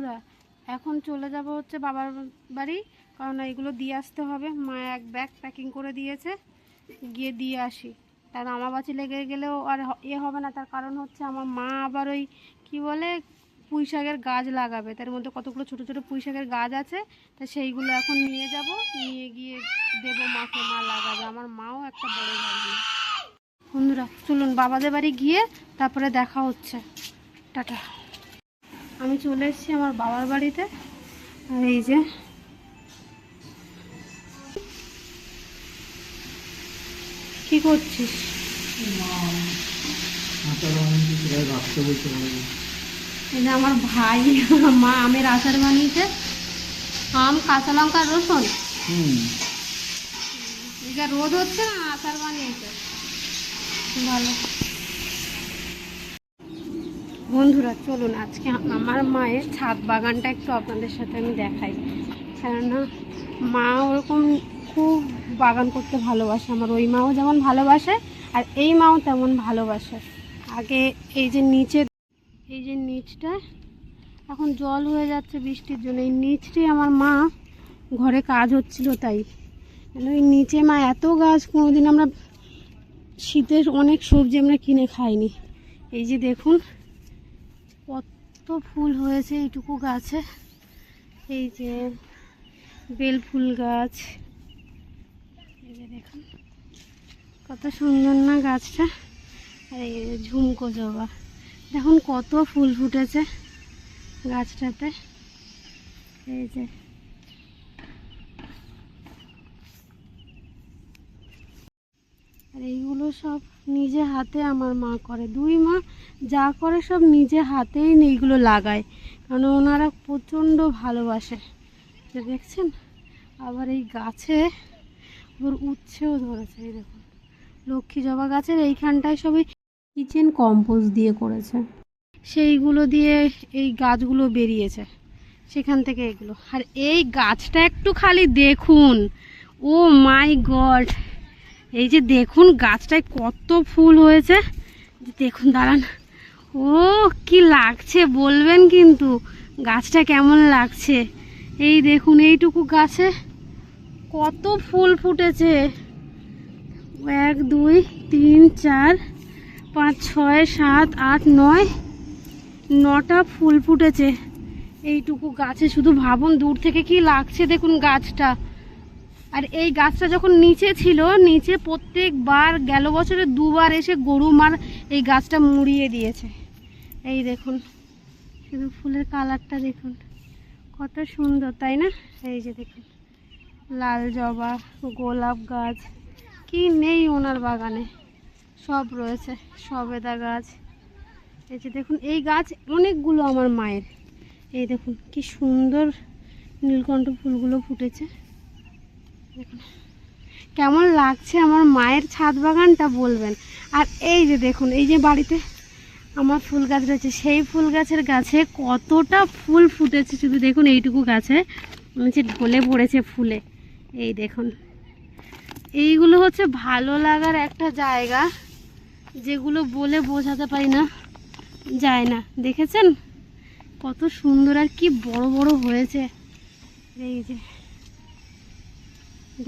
বন্ধুরা এখন চলে যাব হচ্ছে বাবার বাড়ি, কারণ এগুলো দিয়ে আসতে হবে। মা এক ব্যাগ প্যাকিং করে দিয়েছে, গিয়ে দিয়ে আসি। তার আমাবাচি লেগে গেলেও আর হবে না, তার কারণ হচ্ছে আমার মা আবার ওই কী বলে পুঁই শাকের গাছ লাগাবে, তার মধ্যে কতগুলো ছোটো ছোটো পুঁই শাকের গাছ আছে, তা সেইগুলো এখন নিয়ে যাব, নিয়ে গিয়ে দেবো মাকে, মা লাগাবে। আমার মাও একটা বড় লাগাবে। বন্ধুরা চলুন বাবাদের বাড়ি গিয়ে তারপরে দেখা হচ্ছে। টাটা। আমি চলে এসেছি আমার বাবার বাড়িতে। আর এই যে কি করছিস? এটা আমার ভাই মা আমের আচার বানিয়েছে, আম, কাঁচা লঙ্কা, রসুন। এটা রোদ হচ্ছে না, আচার বানিয়েছে ভালো। বন্ধুরা চলুন আজকে আমার মায়ের ছাদ বাগানটা একটু আপনাদের সাথে আমি দেখাই, কেননা মা ওরকম খুব বাগান করতে ভালোবাসে। আমার ওই মাও যেমন ভালোবাসে আর এই মাও তেমন ভালোবাসে। আগে এই যে নিচটা এখন জল হয়ে যাচ্ছে বৃষ্টির জন্য, এই নিচটাই আমার মা ঘরে কাজ হচ্ছিল, তাই ওই নিচে মা এত গাছ, কোনোদিন আমরা শীতের অনেক সবজি আমরা কিনে খাইনি। এই যে দেখুন কত ফুল হয়েছে এইটুকু গাছে। এই যে বেল ফুল গাছ, এই যে দেখুন কত সুন্দর না গাছটা। আর এই ঝুমকো জবা, দেখুন কত ফুল ফুটেছে গাছটাতে। এই যে আর এইগুলো সব নিজে হাতে আমার মা করে, দুই মা যা করে সব নিজে হাতেই এইগুলো লাগায়, কারণ ওনারা প্রচণ্ড ভালোবাসে। দেখছেন আবার এই গাছে ওর উচ্ছেও ধরেছে। এই দেখুন লক্ষ্মী জবা গাছের এইখানটায় সবই কিচেন কম্পোস্ট দিয়ে করেছে, সেইগুলো দিয়ে এই গাছগুলো বেরিয়েছে সেখান থেকে এগুলো। আর এই গাছটা একটু খালি দেখুন, ও মাই গড, এই যে দেখুন গাছটায় কত ফুল হয়েছে। দেখুন দাঁড়ান, ও কি লাগছে বলবেন কিন্তু গাছটা কেমন লাগছে। এই দেখুন এইটুকু গাছে কত ফুল ফুটেছে, 1 2 3 4 5 6 7 8 9 9টা ফুল ফুটেছে এইটুকু গাছে। শুধু ভাবুন দূর থেকে কি লাগছে, দেখুন গাছটা। আর এই গাছটা যখন নিচে ছিল, নিচে প্রত্যেকবার গেল বছরে 2 বার এসে গরু মার এই গাছটা মুড়িয়ে দিয়েছে। এই দেখুন শুধু ফুলের কালারটা দেখুন কত সুন্দর, তাই না? এই যে দেখুন লাল জবা, গোলাপ গাছ, কি নেই ওনার বাগানে, সব রয়েছে, সবেদা গাছ। এই যে দেখুন এই গাছ অনেকগুলো আমার মায়ের। এই দেখুন কি সুন্দর নীলকণ্ঠ ফুলগুলো ফুটেছে। দেখুন কেমন লাগছে আমার মায়ের ছাদ বাগানটা বলবেন। আর এই যে দেখুন এই যে বাড়িতে আমার ফুল গাছ রয়েছে, সেই ফুল গাছের গাছে কতটা ফুল ফুটেছে শুধু দেখুন এইটুকু গাছে নিচে ঢলে পড়েছে ফুলে। এই দেখুন এইগুলো হচ্ছে ভালো লাগার একটা জায়গা, যেগুলো বলে বোঝাতে পারি না, যায় না। দেখেছেন কত সুন্দর আর কি বড় বড় হয়েছে। এই যে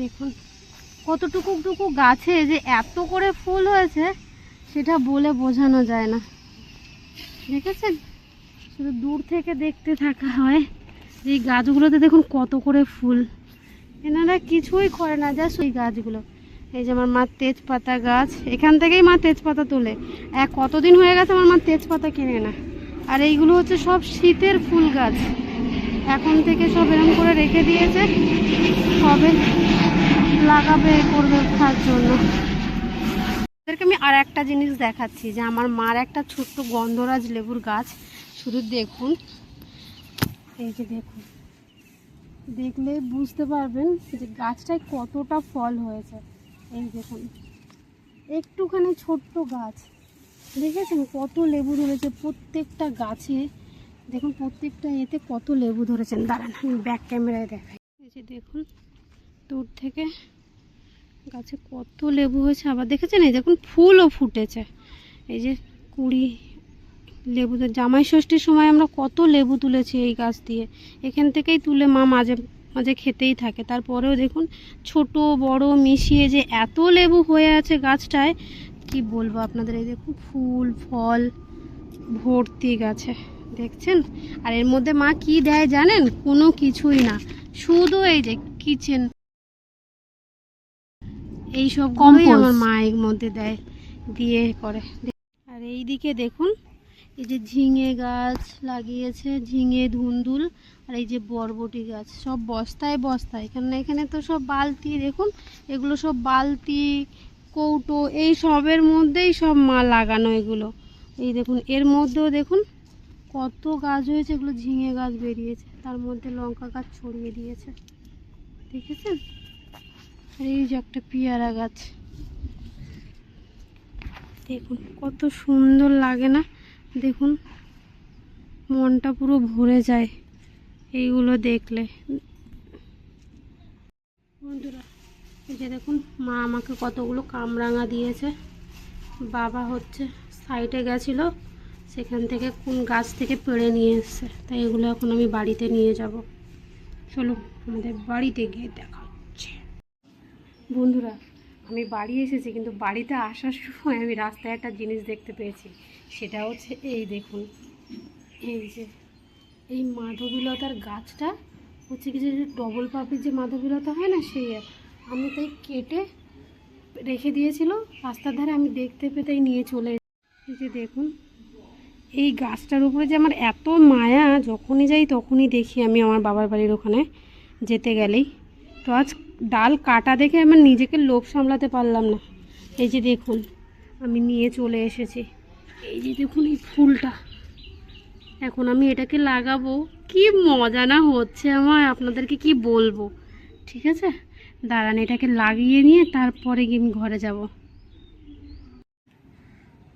দেখুন কতটুকু গাছে যে এত করে ফুল হয়েছে সেটা বলে বোঝানো যায় না। দেখেছেন শুধু দূর থেকে দেখতে থাকা হয়। এই গাছগুলোতে দেখুন কত করে ফুল, এনারা কিছুই করে না, জাস্ট ওই গাছগুলো। এই যে আমার মা তেজপাতা গাছ, এখান থেকেই মা তেজপাতা তোলে। কতদিন হয়ে গেছে আমার মা তেজপাতা কিনে না। আর এইগুলো হচ্ছে সব শীতের ফুল গাছ, এখন থেকে সব এরকম করে রেখে দিয়েছে, সবে লাগাবে করবে খাওয়ার জন্য। এদেরকে আমি আর একটা জিনিস দেখাচ্ছি, যে আমার মার একটা ছোট্ট গন্ধরাজ লেবুর গাছ, শুধু দেখুন। এই যে দেখুন, দেখলে বুঝতে পারবেন যে গাছটায় কতটা ফল হয়েছে। এই দেখুন একটুখানি ছোট্ট গাছ, দেখেছেন কত লেবু ধরেছে প্রত্যেকটা গাছে। দেখুন প্রত্যেকটা এতে কত লেবু ধরেছেন। দাঁড়ান আমি ব্যাক ক্যামেরায় দেখাই। এই যে দেখুন দূর থেকে গাছে কত লেবু হয়েছে। আবার দেখেছেন এই দেখুন ফুলও ফুটেছে, এই যে কুড়ি লেবু তো জামাই ষষ্ঠীর সময় আমরা কত লেবু তুলেছি এই গাছ দিয়ে, এখান থেকেই তুলে মা মাঝে মাঝে খেতেই থাকে। তারপরেও দেখুন ছোট বড় মিশিয়ে যে এত লেবু হয়ে আছে গাছটায়, কি বলবো আপনাদের। এই দেখুন ফুল ফল ভর্তি গাছে, দেখছেন। আর এর মধ্যে মা কি দেয় জানেন? কোনো কিছুই না, শুধু এই যে কিচেন এই সবগুলোই আমার মা এর মধ্যে দেয়, দিয়ে করে। আর এই দিকে দেখুন এই যে ঝিঙে গাছ লাগিয়েছে, ঝিঙে ধুন্দুল, আর এই যে বরবটি গাছ সব বস্তায় বস্তায়। এখানে এখানে তো সব বালতি, দেখুন এগুলো সব বালতি কৌটো এই সবের মধ্যেই সব মা লাগানো এগুলো। এই দেখুন এর মধ্যেও দেখুন কত গাছ হয়েছে, এগুলো ঝিঙে গাছ বেরিয়েছে, তার মধ্যে লঙ্কা গাছ ছড়িয়ে দিয়েছে, দেখেছেন। আর এই যে একটা পেয়ারা গাছ, দেখুন কত সুন্দর লাগে না? দেখুন মনটা পুরো ভরে যায় এইগুলো দেখলে। বন্ধুরা এই যে দেখুন মা আমাকে কতগুলো কামরাঙা দিয়েছে। বাবা হচ্ছে সাইডে গেছিলো, সেখান থেকে কোন গাছ থেকে পেড়ে নিয়ে এসছে, তাই এগুলো এখন আমি বাড়িতে নিয়ে যাব। চলো আমাদের বাড়িতে গিয়ে দেখা হচ্ছে। বন্ধুরা আমি বাড়ি এসেছি, কিন্তু বাড়িতে আসার সময় আমি রাস্তায় একটা জিনিস দেখতে পেয়েছি। সেটা হচ্ছে এই দেখুন, এই যে এই মাধবীলতার গাছটা হচ্ছে কি যে ডবল পাপড়ির যে মাধবীলতা হয় না, সেই আমি তাই কেটে রেখে দিয়েছিল রাস্তার ধারে, আমি দেখতে পেতেই নিয়ে চলে এসেছি। এই যে দেখুন এই গাছটার উপরে যে আমার এত মায়া, যখনই যাই তখনই দেখি আমি আমার বাবার বাড়ির ওখানে যেতে গেলেই। তো আজ ডাল কাটা দেখে আমার নিজেকে লোভ সামলাতে পারলাম না। এই যে দেখুন আমি নিয়ে চলে এসেছি। এই যে দেখুন এই ফুলটা, এখন আমি এটাকে লাগাবো। কি মজা না হচ্ছে আমার, আপনাদেরকে কি বলবো। ঠিক আছে দাঁড়ান, এটাকে লাগিয়ে নিয়ে তারপরে গিয়ে আমি ঘরে যাব।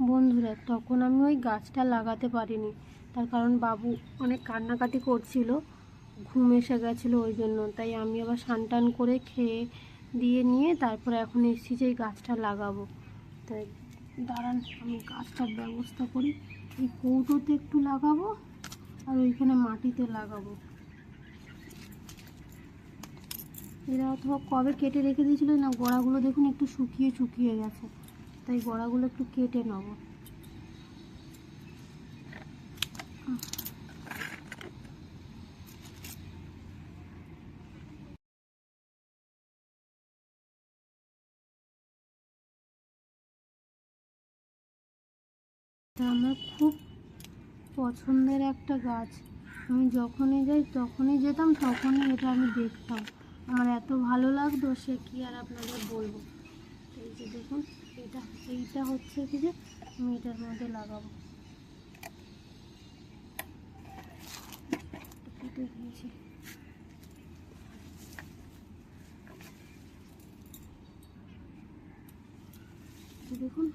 বন্ধুরা তখন আমি ওই গাছটা লাগাতে পারিনি, তার কারণ বাবু অনেক কান্নাকাটি করছিল, ঘুম এসে গেছিলো ওই জন্য। তাই আমি আবার স্নান করে খেয়ে দিয়ে নিয়ে তারপরে এখন এসেছি যে এই গাছটা লাগাবো। তাই দাঁড়ান আমি গাছটার ব্যবস্থা করি। এই কৌটোতে একটু লাগাবো আর ওইখানে মাটিতে লাগাবো। এরা অথবা কবে কেটে রেখে দিয়েছিল না, গোড়াগুলো দেখুন একটু শুকিয়ে শুকিয়ে গেছে, তাই গোড়াগুলো একটু কেটে নেব। আমার খুব পছন্দের একটা গাছ, আমি যখনই যাই তখনই যেতাম, তখনই এটা আমি দেখতাম, আমার এত ভালো লাগতো সে কি আর আপনাদের বলবো। এই যে দেখুন এইটা হচ্ছে কি যে আমি এটার মধ্যে লাগাবো। কেটে দিয়েছি। দেখুন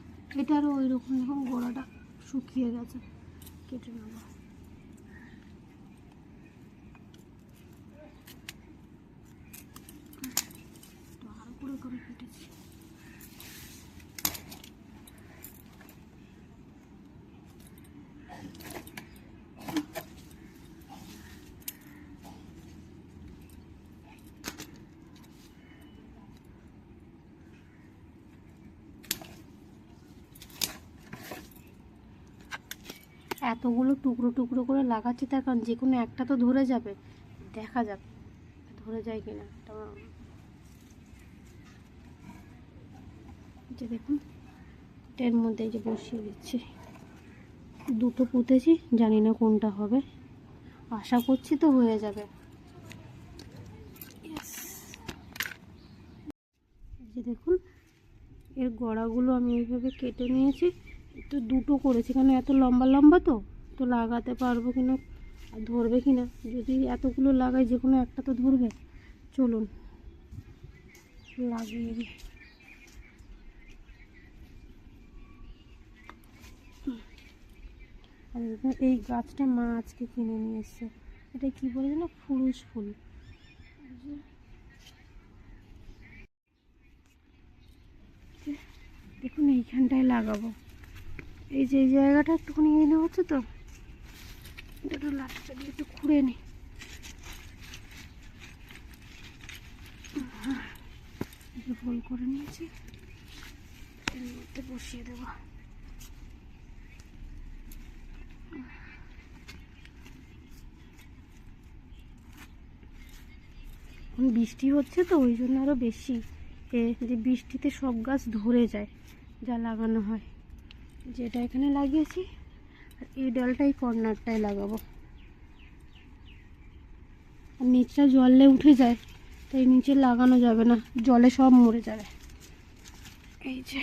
এটারও ওই রকম দেখুন গোড়াটা শুকিয়ে গেছে, কেটে নেব। আরো করে করে কেটেছি। এতগুলো টুকরো টুকরো করে লাগাচ্ছি, তার কারণ যে কোনো একটা তো ধরে যাবে, দেখা যাক ধরে যায় কিনা। যে দেখুন এর মধ্যে এই যে বসিয়ে দিচ্ছি, দুটো পুঁতেছি, জানি না কোনটা হবে, আশা করছি তো হয়ে যাবে। যে দেখুন এর গোড়াগুলো আমি এইভাবে কেটে নিয়েছি, একটু দুটো করেছি কারণ এত লম্বা লম্বা তো লাগাতে পারবো কিনা আর ধরবে কিনা। যদি এতগুলো লাগাই যে কোনো একটা তো ধরবে। চলুন লাগিয়ে দিই। আর এই গাছটা মা আজকে কিনে নিয়ে এসছে, এটা কি বলে না, ফুরুষ ফুল। দেখুন এইখানটায় লাগাবো, এই যে এই জায়গাটা একটুখানি এনে হচ্ছে তো, দুটো লাঠিটা দিয়ে একটু খুঁড়ে নিই। গোল করে নিয়েছি, এর মধ্যে বসিয়ে দেবো। এখন বৃষ্টি হচ্ছে তো ওই জন্য আরও বেশি, যে বৃষ্টিতে সব গাছ ধরে যায় যা লাগানো হয়। যেটা এখানে লাগিয়েছি, আর এই ডালটাই কর্নারটায় লাগাবো। আর নিচটা জলে উঠে যায়, তাই নিচে লাগানো যাবে না, জলে সব মরে যাবে। এই যে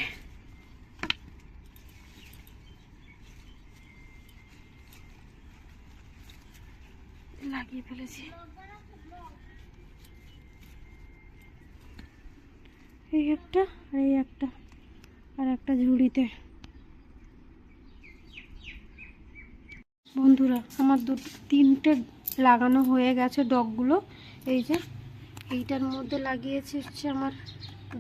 লাগিয়ে ফেলেছি। এই একটা আর এই একটা, আর একটা ঝুড়িতে। বন্ধুরা আমার তিনটে লাগানো হয়ে গেছে ডগগুলো। এই যে এইটার মধ্যে লাগিয়েছি হচ্ছে আমার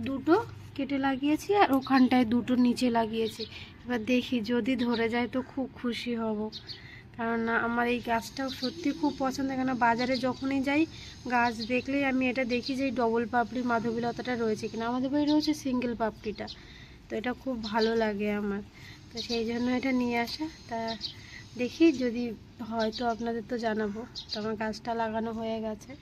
দুটো কেটে লাগিয়েছি, আর ওখানটায় দুটো নিচে লাগিয়েছি। এবার দেখি যদি ধরে যায় তো খুব খুশি হব, কারণ আমার এই গাছটাও সত্যি খুব পছন্দ। কেন বাজারে যখনই যাই গাছ দেখলেই আমি এটা দেখি যে এই ডবল পাপড়ি মাধবীলতাটা রয়েছে কিনা। আমাদের বাড়ি রয়েছে সিঙ্গেল পাপড়িটা, তো এটা খুব ভালো লাগে আমার, তো সেই জন্য এটা নিয়ে আসা। তা দেখি যদি হয় তো আপনাদের তো জানাবো। তো আমার গাছটা লাগানো হয়ে গেছে।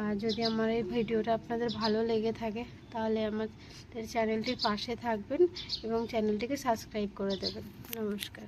আর যদি আমার এই ভিডিওটা আপনাদের ভালো লেগে থাকে তাহলে আমাদের চ্যানেলটির পাশে থাকবেন এবং চ্যানেলটিকে সাবস্ক্রাইব করে দেবেন। নমস্কার।